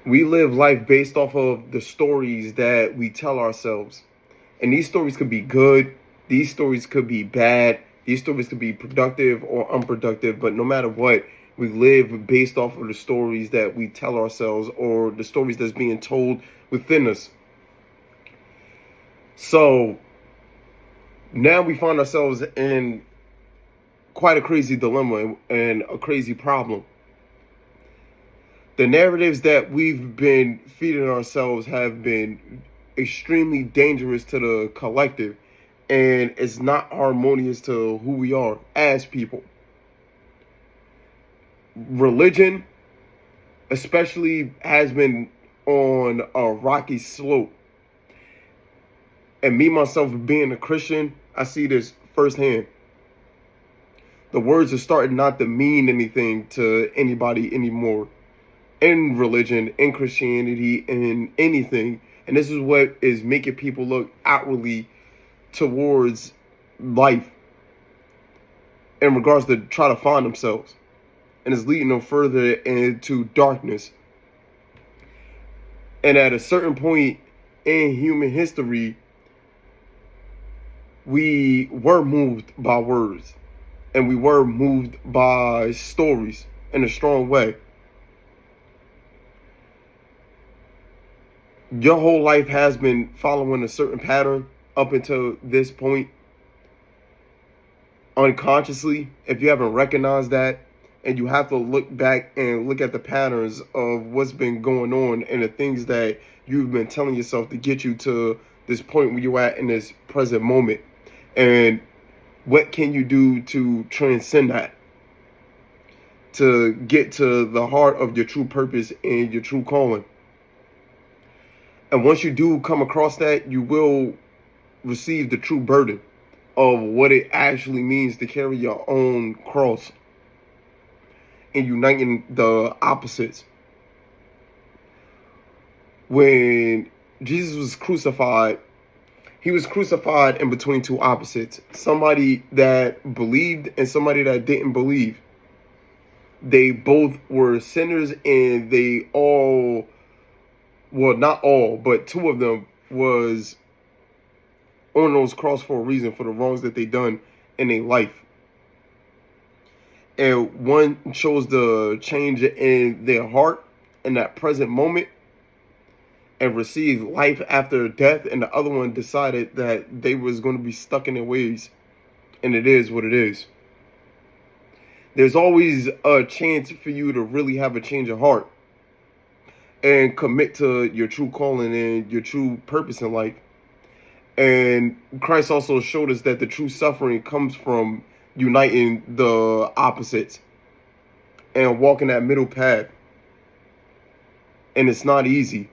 We live life based off of the stories that we tell ourselves. And these stories could be good, these stories could be bad, these stories could be productive or unproductive, but no matter what, we live based off of the stories that we tell ourselves or the stories that's being told within us. So now we find ourselves in quite a crazy dilemma and a crazy problem. The narratives that we've been feeding ourselves have been extremely dangerous to the collective, and it's not harmonious to who we are as people. Religion, especially, has been on a rocky slope. And me, myself, being a Christian, I see this firsthand. The words are starting not to mean anything to anybody anymore in religion, in Christianity, in anything. And this is what is making people look outwardly towards life in regards to try to find themselves. And it's leading them further into darkness. And at a certain point in human history, we were moved by words. And we were moved by stories in a strong way. Your whole life has been following a certain pattern up until this point, unconsciously, if you haven't recognized that. And you have to look back and look at the patterns of what's been going on and the things that you've been telling yourself to get you to this point where you're at in this present moment. And what can you do to transcend that? To get to the heart of your true purpose and your true calling. And once you do come across that, you will receive the true burden of what it actually means to carry your own cross and uniting the opposites. When Jesus was crucified, he was crucified in between two opposites. Somebody that believed and somebody that didn't believe. They both were sinners, and they all, well, not all, but two of them was on those cross for a reason, for the wrongs that they done in their life. And one chose to change in their heart in that present moment and receive life after death, and the other one decided that they was going to be stuck in their ways. And it is what it is. There's always a chance for you to really have a change of heart and commit to your true calling and your true purpose in life. And Christ also showed us that the true suffering comes from uniting the opposites and walking that middle path. And it's not easy.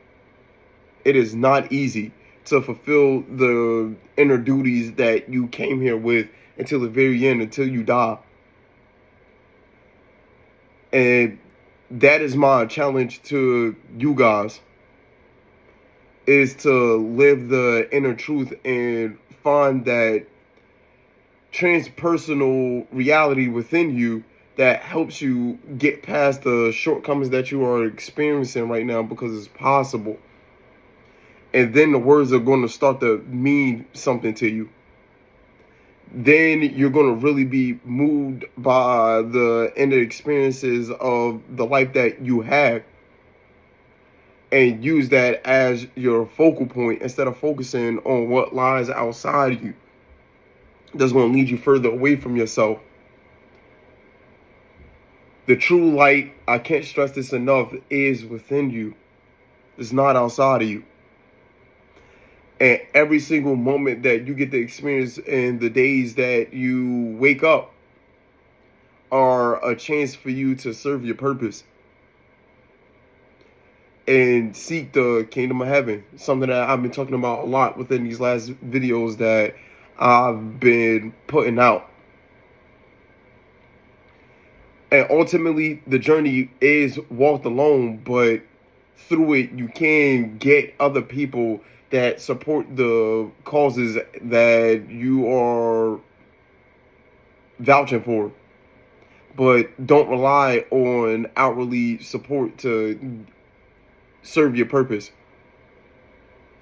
It is not easy to fulfill the inner duties that you came here with until the very end, until you die. And that is my challenge to you guys, is to live the inner truth and find that transpersonal reality within you that helps you get past the shortcomings that you are experiencing right now, because it's possible. And then the words are going to start to mean something to you. Then you're going to really be moved by the inner experiences of the life that you have, and use that as your focal point instead of focusing on what lies outside of you. That's going to lead you further away from yourself. The true light, I can't stress this enough, is within you. It's not outside of you. And every single moment that you get to experience in the days that you wake up are a chance for you to serve your purpose and seek the kingdom of heaven. Something that I've been talking about a lot within these last videos that I've been putting out. And ultimately, the journey is walked alone, but through it, you can get other people that support the causes that you are vouching for. But don't rely on outwardly support to serve your purpose,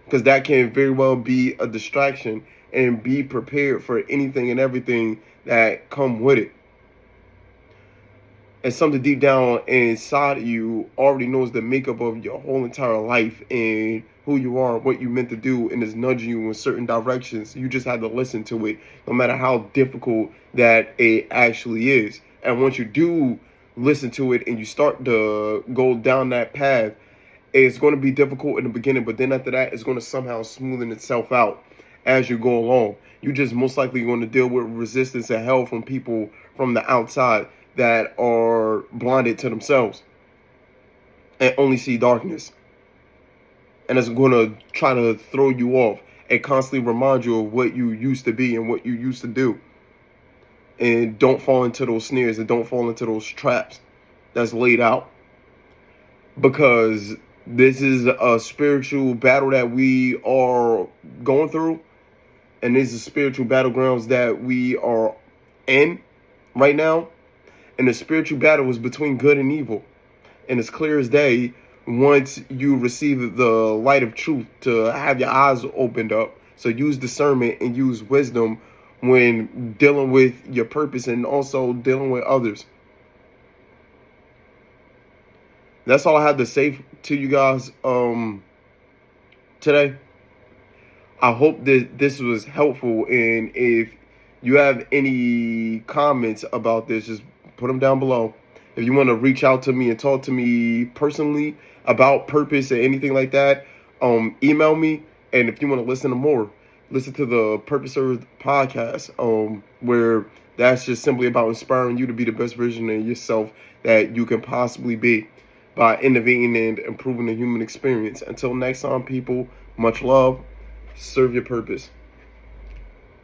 because that can very well be a distraction, and be prepared for anything and everything that come with it. And something deep down inside of you already knows the makeup of your whole entire life and who you are, what you meant to do, and is nudging you in certain directions. You just have to listen to it, no matter how difficult that it actually is. And once you do listen to it and you start to go down that path, it's going to be difficult in the beginning, but then after that, it's going to somehow smoothen itself out as you go along. You just most likely going to deal with resistance and hell from people from the outside that are blinded to themselves and only see darkness. And it's going to try to throw you off and constantly remind you of what you used to be and what you used to do. And don't fall into those snares and don't fall into those traps that's laid out. Because this is a spiritual battle that we are going through. And these are spiritual battlegrounds that we are in right now. And the spiritual battle is between good and evil. And it's clear as day, once you receive the light of truth, to have your eyes opened up. So use discernment and use wisdom when dealing with your purpose and also dealing with others. That's all I have to say to you guys today. I hope that this was helpful. And if you have any comments about this, just put them down below. If you want to reach out to me and talk to me personally about purpose or anything like that, email me. And if you want to listen to more, listen to the Purpose Earth podcast, where that's just simply about inspiring you to be the best version of yourself that you can possibly be by innovating and improving the human experience. Until next time, people, much love. Serve your purpose.